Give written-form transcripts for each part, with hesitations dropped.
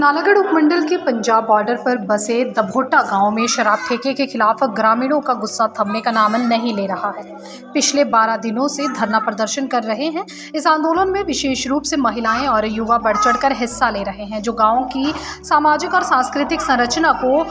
नालागढ़ उपमंडल के पंजाब बॉर्डर पर बसे दभोटा गांव में शराब ठेके के खिलाफ ग्रामीणों का गुस्सा थमने का नाम नहीं ले रहा है। पिछले 12 दिनों से धरना प्रदर्शन कर रहे हैं। इस आंदोलन में विशेष रूप से महिलाएं और युवा बढ़ चढ़कर हिस्सा ले रहे हैं, जो गांव की सामाजिक और सांस्कृतिक संरचना को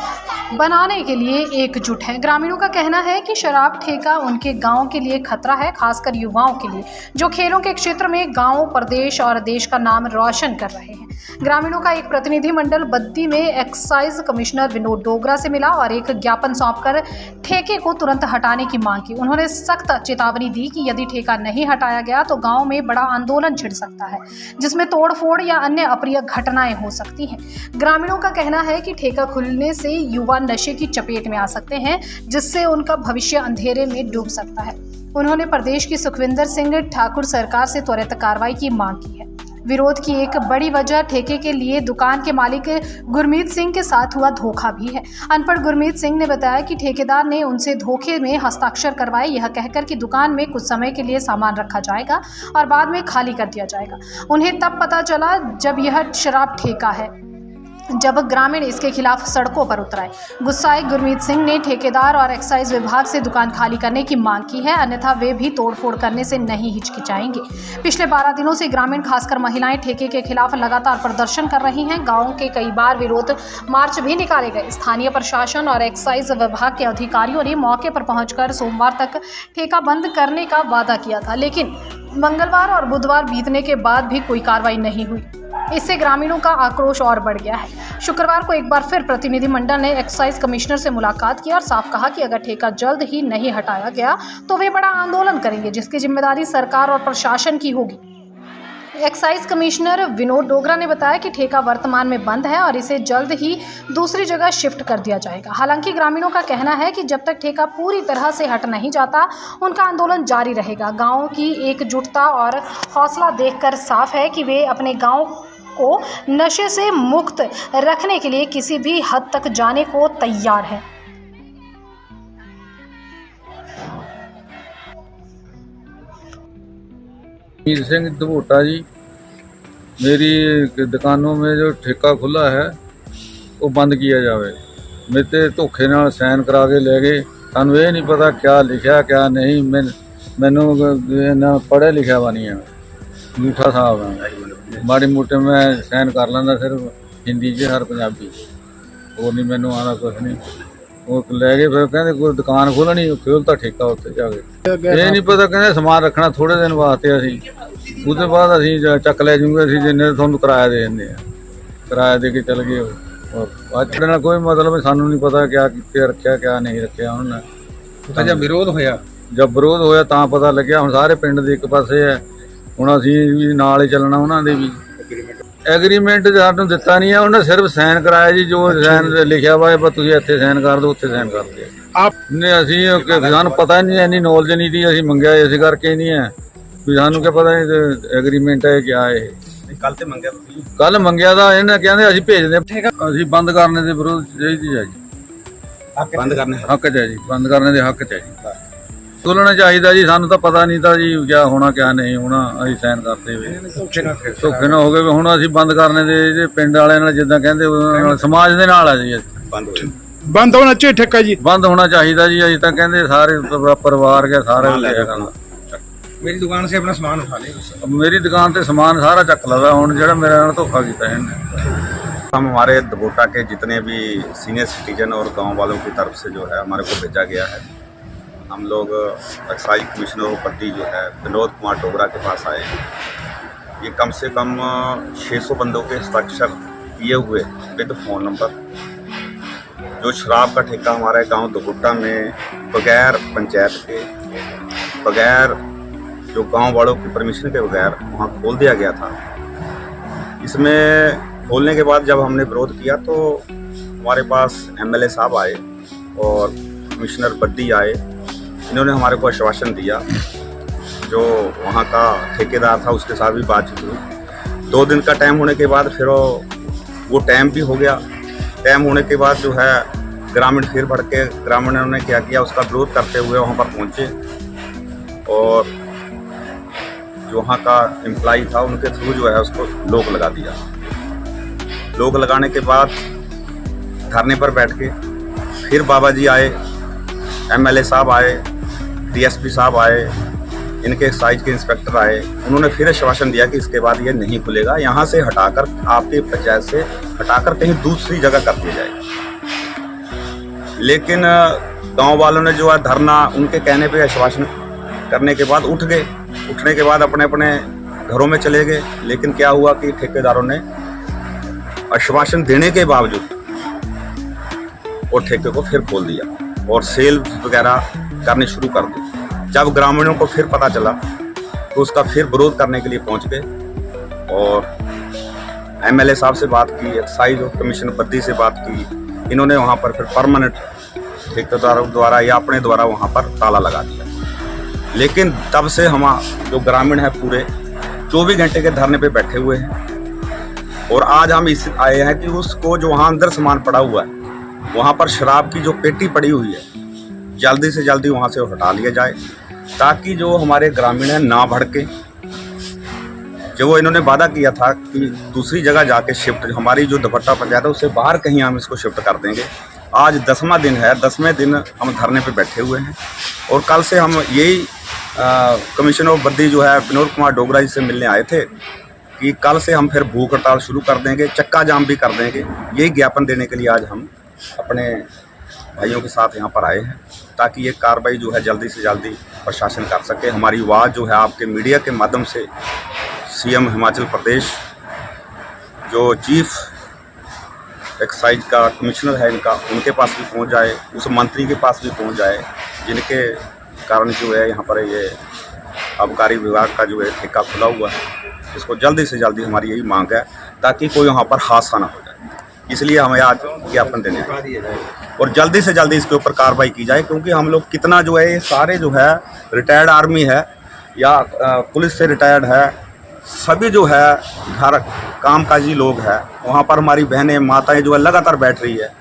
बनाने के लिए एकजुट हैं। ग्रामीणों का कहना है कि शराब ठेका उनके गाँव के लिए खतरा है, खासकर युवाओं के लिए, जो खेलों के क्षेत्र में गाँव, प्रदेश और देश का नाम रोशन कर रहे हैं। ग्रामीणों का एक प्रतिनिधिमंडल बद्दी में एक्साइज कमिश्नर विनोद डोगरा से मिला और एक ज्ञापन सौंपकर ठेके को तुरंत हटाने की मांग की। उन्होंने सख्त चेतावनी दी कि यदि ठेका नहीं हटाया गया तो गांव में बड़ा आंदोलन छिड़ सकता है, जिसमें तोड़फोड़ या अन्य अप्रिय घटनाएं हो सकती हैं। ग्रामीणों का कहना है कि ठेका खुलने से युवा नशे की चपेट में आ सकते हैं, जिससे उनका भविष्य अंधेरे में डूब सकता है। उन्होंने प्रदेश की सुखविंदर सिंह ठाकुर सरकार से त्वरित कार्रवाई की मांग की है। विरोध की एक बड़ी वजह ठेके के लिए दुकान के मालिक गुरमीत सिंह के साथ हुआ धोखा भी है। अनपढ़ गुरमीत सिंह ने बताया कि ठेकेदार ने उनसे धोखे में हस्ताक्षर करवाए, यह कहकर कि दुकान में कुछ समय के लिए सामान रखा जाएगा और बाद में खाली कर दिया जाएगा। उन्हें तब पता चला जब यह शराब ठेका है, जब ग्रामीण इसके खिलाफ सड़कों पर उतराए। गुस्साए गुरमीत सिंह ने ठेकेदार और एक्साइज विभाग से दुकान खाली करने की मांग की है, अन्यथा वे भी तोड़फोड़ करने से नहीं हिचकिचाएंगे। पिछले 12 दिनों से ग्रामीण, खासकर महिलाएं, ठेके के खिलाफ लगातार प्रदर्शन कर रही हैं। गांव के कई बार विरोध मार्च भी निकाले गए। स्थानीय प्रशासन और एक्साइज विभाग के अधिकारियों ने मौके पर पहुंचकर सोमवार तक ठेका बंद करने का वादा किया था, लेकिन मंगलवार और बुधवार बीतने के बाद भी कोई कार्रवाई नहीं हुई। इससे ग्रामीणों का आक्रोश और बढ़ गया है। शुक्रवार को एक बार फिर प्रतिनिधिमंडल ने एक्साइज कमिश्नर से मुलाकात की और साफ कहा कि अगर ठेका जल्द ही नहीं हटाया गया तो वे बड़ा आंदोलन करेंगे, जिसकी जिम्मेदारी सरकार और प्रशासन की होगी। एक्साइज कमिश्नर विनोद डोगरा ने बताया कि ठेका वर्तमान में बंद है और इसे जल्द ही दूसरी जगह शिफ्ट कर दिया जाएगा। हालांकि ग्रामीणों का कहना है कि जब तक ठेका पूरी तरह से हट नहीं जाता, उनका आंदोलन जारी रहेगा। गाँव की एकजुटता और हौसला देखकर साफ है कि वे अपने गाँव को नशे से मुक्त रखने के लिए किसी भी हद तक जाने को तैयार है। मीर सिंह दभोटा जी, मेरी दुकानों में जो ठेका खुला है वो बंद किया जाए। मेरे धोखे नाल साइन करा के ले गए। सानू ये नहीं पता क्या लिखा क्या नहीं। मैनू इन्ना पढ़े लिखा वा नहीं है, झूठा साहब है। माड़ी मोटे मैं साइन कर लेंदा, सिर्फ हिंदी च हर पंजाबी, और नहीं मैनू आना कुछ नहीं। वो ले गए, फिर कहते कोई दुकान खोलनी, खोलता ठेका उत्ते जाके। ये नहीं पता, कहते समान रखना थोड़े दिन वास्ते, असी उसके बाद असी चक ले जूंगे, असी जिन्ने तुहानू किराया दे देंगे, किराया दे के चल गए। और अज नाल कोई मतलब सानू नहीं पता क्या कित्ते रखा क्या नहीं रखा उन्होंने। जब विरोध होया तां पता लग्या। हुण सारे पिंड दे एक पासे है, हुण असीं भी नाल ही चलना उन्हां दे भी। एग्रीमेंट सानू दिता नहीं है, उन्हें सिर्फ साइन कराया जी, जो साइन लिखा वा है तुसीं इत्थे साइन कर दो, उत्थे साइन करते आपने। असीं सानू पता नहीं, इन्नी नॉलेज नहीं थी, असीं मंगया इस करके नहीं है भी सानू क्या पता एग्रीमेंट है क्या है। कल मंगया था, इन्हें कहते असीं भेजदे, असीं बंद करने दे विरोध है जी। बंद करने हक च है जी, बंद करने दे हक च है जी। खोलना चाहिए जी, सानू तो पता नहीं था जी क्या होना क्या नहीं होना। असीं साइन करते हुए धोखे ना हो गए। हुण असीं बंद करने दे पिंड वाले नाल जिद्दां कहंदे समाज दे नाल है जी। बंद होना चाहिए ठेका जी, बंद होना चाहिए जी। असीं तां कहंदे सारे परिवार के सारे मेरी दुकान से अपना सामान उठा ले। मेरी दुकान से सामान सारा चक लगा। हुण जिहड़ा मेरे नाल धोखा कीता इन्हें। हम हमारे दभोटा के जितने भी सीनियर सिटीजन और गांव वालों की तरफ से जो है हमारे को भेजा गया है। हम लोग एक्साइज कमिश्नर बद्दी जो है विनोद कुमार डोगरा के पास आए। ये कम से कम 600 बंदों के हस्ताक्षर किए हुए विद फ़ोन नंबर, जो शराब का ठेका हमारे गांव दभोटा में बगैर पंचायत के, बगैर जो गांव वालों की परमिशन के बगैर वहाँ खोल दिया गया था। इसमें खोलने के बाद जब हमने विरोध किया तो हमारे पास MLA साहब आए और कमिश्नर बद्दी आए। इन्होंने हमारे को आश्वासन दिया। जो वहाँ का ठेकेदार था उसके साथ भी बातचीत हुई। 2 दिन का टाइम होने के बाद फिर वो टाइम भी हो गया। टाइम होने के बाद जो है ग्रामीण फिर भड़ के ग्रामीणों ने क्या किया, उसका विरोध करते हुए वहाँ पर पहुँचे और जो वहाँ का एम्प्लॉई था उनके थ्रू जो है उसको लॉक लगा दिया। लोग लगाने के बाद धरने पर बैठ के फिर बाबा जी आए, एमएलए साहब आए, डीएसपी साहब आए, इनके एक्साइज के इंस्पेक्टर आए। उन्होंने फिर आश्वासन दिया कि इसके बाद ये नहीं खुलेगा, यहाँ से हटाकर आपकी पंचायत से हटाकर कहीं दूसरी जगह कर दिया जाएगा। लेकिन गांव वालों ने जो है धरना उनके कहने पे आश्वासन करने के बाद उठ गए। उठने के बाद अपने अपने घरों में चले गए। लेकिन क्या हुआ कि ठेकेदारों ने आश्वासन देने के बावजूद वो ठेके को फिर खोल दिया और सेल वगैरह करनी शुरू कर दी। जब ग्रामीणों को फिर पता चला तो उसका फिर विरोध करने के लिए पहुंच गए और एमएलए साहब से बात की, एक्साइज और कमिश्नर बद्दी से बात की। इन्होंने वहां पर फिर परमानेंट ठेकेदारों द्वारा या अपने द्वारा वहां पर ताला लगा दिया। लेकिन तब से हम जो ग्रामीण है पूरे 24 घंटे के धरने पे बैठे हुए हैं और आज हम इस आए हैं कि उसको जो वहाँ अंदर सामान पड़ा हुआ है, वहाँ पर शराब की जो पेटी पड़ी हुई है, जल्दी से जल्दी वहाँ से हटा लिया जाए ताकि जो हमारे ग्रामीण हैं ना भड़के। जो इन्होंने वादा किया था कि दूसरी जगह जाके शिफ्ट, हमारी जो दुपट्टा पंचायत है उससे बाहर कहीं हम इसको शिफ्ट कर देंगे। आज 10वां दिन है, 10वें दिन हम धरने पे बैठे हुए हैं और कल से हम यही कमिश्नर बद्दी जो है विनोद कुमार डोगरा जी से मिलने आए थे कि कल से हम फिर भूख हड़ताल शुरू कर देंगे, चक्का जाम भी कर देंगे। यही ज्ञापन देने के लिए आज हम अपने भाइयों के साथ यहाँ पर आए हैं ताकि ये कार्रवाई जो है जल्दी से जल्दी प्रशासन कर सके। हमारी आवाज़ जो है आपके मीडिया के माध्यम से सीएम हिमाचल प्रदेश, जो चीफ एक्साइज का कमिश्नर है इनका, उनके पास भी पहुँच जाए, उस मंत्री के पास भी पहुँच जाए जिनके कारण जो है यहाँ पर ये आबकारी विभाग का जो है ठेका खुला हुआ है। इसको जल्दी से जल्दी हमारी यही मांग है ताकि कोई वहाँ पर हादसा ना हो जाए। इसलिए हमें आज ज्ञापन देने आए और जल्दी से जल्दी इसके ऊपर कार्रवाई की जाए, क्योंकि हम लोग कितना जो है ये सारे जो है रिटायर्ड आर्मी है या पुलिस से रिटायर्ड है, सभी जो है घर कामकाजी लोग हैं, वहाँ पर हमारी बहनें माताएं जो है लगातार बैठ रही है।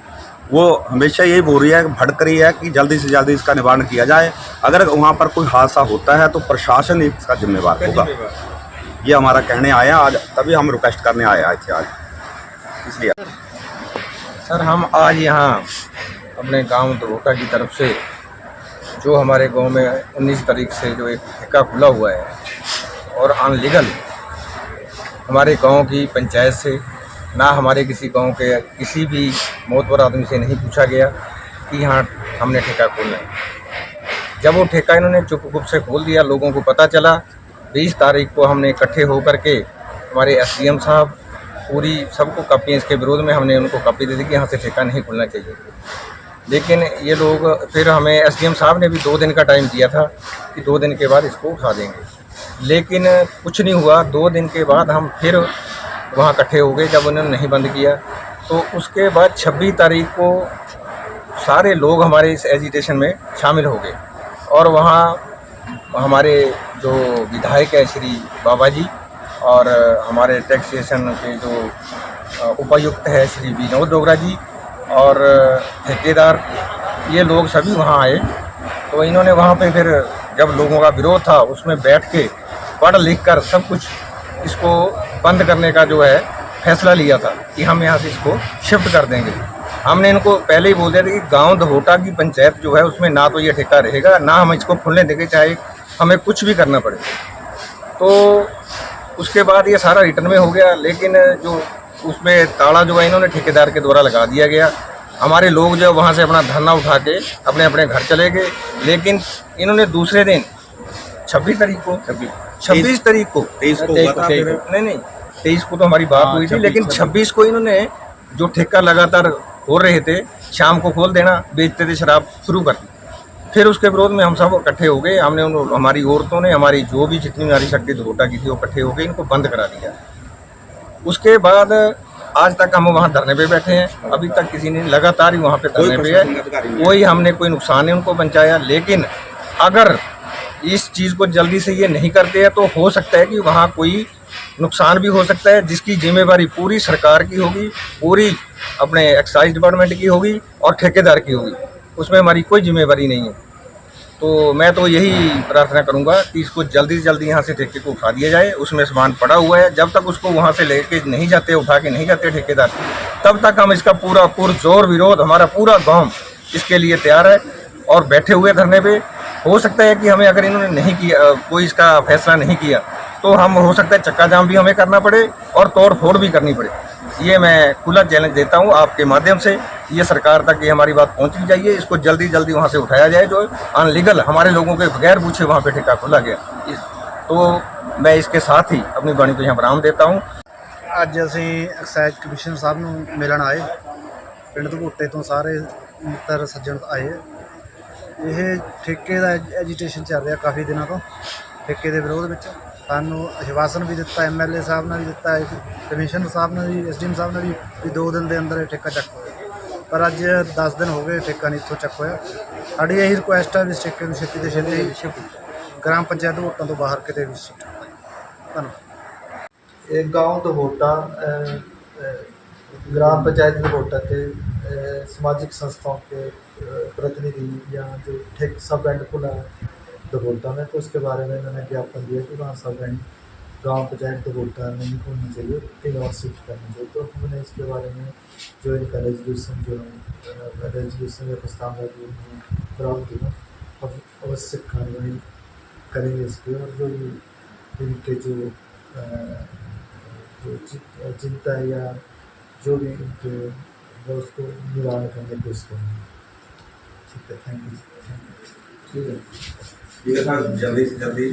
वो हमेशा यही बोल रही है, भड़क रही है कि जल्दी से जल्दी इसका निवारण किया जाए। अगर वहाँ पर कोई हादसा होता है तो प्रशासन इसका जिम्मेवार होगा। ये हमारा कहने आया आज, तभी हम रिक्वेस्ट करने आए थे आज। इसलिए सर हम आज यहाँ अपने गांव दबोटा की तरफ से, जो हमारे गांव में 19 तारीख से जो एक ठेका खुला हुआ है और अनलीगल हमारे गांव की पंचायत से, ना हमारे किसी गांव के किसी भी मोतबर आदमी से नहीं पूछा गया कि यहाँ हमने ठेका खोलना है। जब वो ठेका इन्होंने चुप से खोल दिया, लोगों को पता चला। 20 तारीख को हमने इकट्ठे होकर के हमारे एसडीएम साहब पूरी सबको कापी, इसके विरोध में हमने उनको कापी दे दी कि यहाँ से ठेका नहीं खुलना चाहिए। लेकिन ये लोग, फिर हमें एसडीएम साहब ने भी 2 दिन का टाइम दिया था कि 2 दिन के बाद इसको उठा देंगे, लेकिन कुछ नहीं हुआ। 2 दिन के बाद हम फिर वहाँ इकट्ठे हो गए जब उन्होंने नहीं बंद किया। तो उसके बाद 26 तारीख को सारे लोग हमारे इस एजिटेशन में शामिल हो गए और वहाँ हमारे जो विधायक है श्री बाबा जी और हमारे टैक्सेशन के जो उपायुक्त है श्री विनोद डोगरा जी और ठेकेदार, ये लोग सभी वहाँ आए। तो इन्होंने वहाँ पे फिर जब लोगों का विरोध था उसमें बैठ के पढ़ लिख कर सब कुछ इसको बंद करने का जो है फैसला लिया था कि हम यहाँ से इसको शिफ्ट कर देंगे। हमने इनको पहले ही बोल दिया था कि गांव दबोटा की पंचायत जो है उसमें ना तो ये ठेका रहेगा, ना हम इसको खुलने देंगे, चाहे हमें कुछ भी करना पड़े। तो उसके बाद ये सारा रिटर्न में हो गया, लेकिन जो उसमें ताला जो है इन्होंने ठेकेदार के द्वारा लगा दिया गया। हमारे लोग जो वहाँ से अपना धरना उठा के अपने अपने घर चले गए। लेकिन इन्होंने दूसरे दिन 26 तारीख को 23 तारीख को 23 को नहीं 23 को तो हमारी बात हुई थी, लेकिन 26 को इन्होंने जो ठेका लगातार हो रहे थे, शाम को खोल देना, बेचते थे शराब, शुरू कर दी। फिर उसके विरोध में हम सब इकट्ठे हो गए। हमने हमारी औरतों ने, हमारी जो भी जितनी नारी शक्ति दबोटा की थी वो इकट्ठे हो गए, इनको बंद करा दिया। उसके बाद आज तक हम वहाँ धरने पे बैठे हैं। अभी तक किसी ने लगातार ही वहाँ पे धरने पे है, कोई हमने कोई नुकसान नहीं उनको पहुँचाया। लेकिन अगर इस चीज़ को जल्दी से ये नहीं करते हैं तो हो सकता है कि वहाँ कोई नुकसान भी हो सकता है, जिसकी जिम्मेवारी पूरी सरकार की होगी, पूरी अपने एक्साइज डिपार्टमेंट की होगी और ठेकेदार की होगी। उसमें हमारी कोई जिम्मेवारी नहीं है। तो मैं तो यही प्रार्थना करूंगा कि इसको जल्दी से जल्दी यहाँ से ठेके को उठा दिया जाए। उसमें सामान पड़ा हुआ है, जब तक उसको वहाँ से लेके नहीं जाते, उठा के नहीं जाते ठेकेदार, तब तक हम इसका पूरा पुरजोर विरोध, हमारा पूरा गांव इसके लिए तैयार है और बैठे हुए धरने पे। हो सकता है कि हमें, अगर इन्होंने नहीं किया, कोई इसका फैसला नहीं किया, तो हम हो सकता है चक्का जाम भी हमें करना पड़े और तोड़ फोड़ भी करनी पड़े। ये मैं खुला चैलेंज देता हूँ आपके माध्यम से, ये सरकार तक ये हमारी बात पहुँचनी चाहिए। इसको जल्दी जल्दी वहाँ से उठाया जाए, जो अनलीगल हमारे लोगों के बगैर पूछे वहाँ पे ठेका खोला गया। तो मैं इसके साथ ही अपनी वाणी को यहाँ विराम देता हूँ। ਅੱਜ ਅਸੀਂ ਐਕਸਾਈਜ਼ ਕਮਿਸ਼ਨਰ ਸਾਹਿਬ ਨੂੰ ਮਿਲਣ ਆਏ। ਪਿੰਡ ਧਬੋਟੇ ਤੋਂ ਸਾਰੇ ਮਿੱਤਰ ਸੱਜਣ ਆਏ। ਇਹ ਠੇਕੇ ਦਾ ਐਜੀਟੇਸ਼ਨ ਚੱਲ ਰਿਹਾ ਕਾਫੀ ਦਿਨਾਂ ਤੋਂ, ਠੇਕੇ ਦੇ ਵਿਰੋਧ ਵਿੱਚ। ਸਾਨੂੰ ਆਸ਼ਵਾਸਨ ਵੀ ਦਿੱਤਾ, MLA ਸਾਹਿਬ ਨੇ ਵੀ ਦਿੱਤਾ ਹੈ, ਕਮਿਸ਼ਨਰ ਸਾਹਿਬ ਨੇ ਵੀ, SDM ਸਾਹਿਬ ਨੇ ਵੀ 2 ਦਿਨ ਦੇ ਅੰਦਰ ਇਹ ਠੇਕਾ ਚੱਕ ਹੋਇਆ। ਪਰ ਅੱਜ 10 ਦਿਨ ਹੋ ਗਏ ਠੇਕਾ ਨਹੀਂ ਇੱਥੋਂ ਚੱਕ ਹੋਇਆ। ਸਾਡੀ ਇਹੀ ਰਿਕੁਐਸਟ ਹੈ ਵੀ ਇਸ ਠੇਕੇ ਨੂੰ ਛੇਤੀ ਤੋਂ ਛੇਤੀ ਗ੍ਰਾਮ ਪੰਚਾਇਤ ਧਬੋਟਾਂ ਤੋਂ ਬਾਹਰ ਕਿਤੇ ਵੀ ਸ਼ਿਫਟ ਕਰੋ। ਧੰਨਵਾਦ। एक गांव धबोटा ग्राम पंचायत धबोटा के सामाजिक संस्थाओं के प्रतिनिधि या जो ठेक सब एंड खुला है धबोटा में, तो उसके बारे में मैंने ज्ञापन दिया कि वहाँ सब एंड गांव पंचायत धबोटा नहीं खोलना चाहिए, कहीं और शिफ्ट करना चाहिए। तो हमने इसके बारे में जो इनका रेजोल्यूशन या प्रस्ताव है जो बराबर किया, अब आवश्यक कार्रवाई करेंगे इस पर। और जो इनके जो चिंता है या जो भी इनके वो उसको निवारण करने की कोशिश करेंगे। ठीक है, थैंक यू। ठीक है सर, जल्दी से जल्दी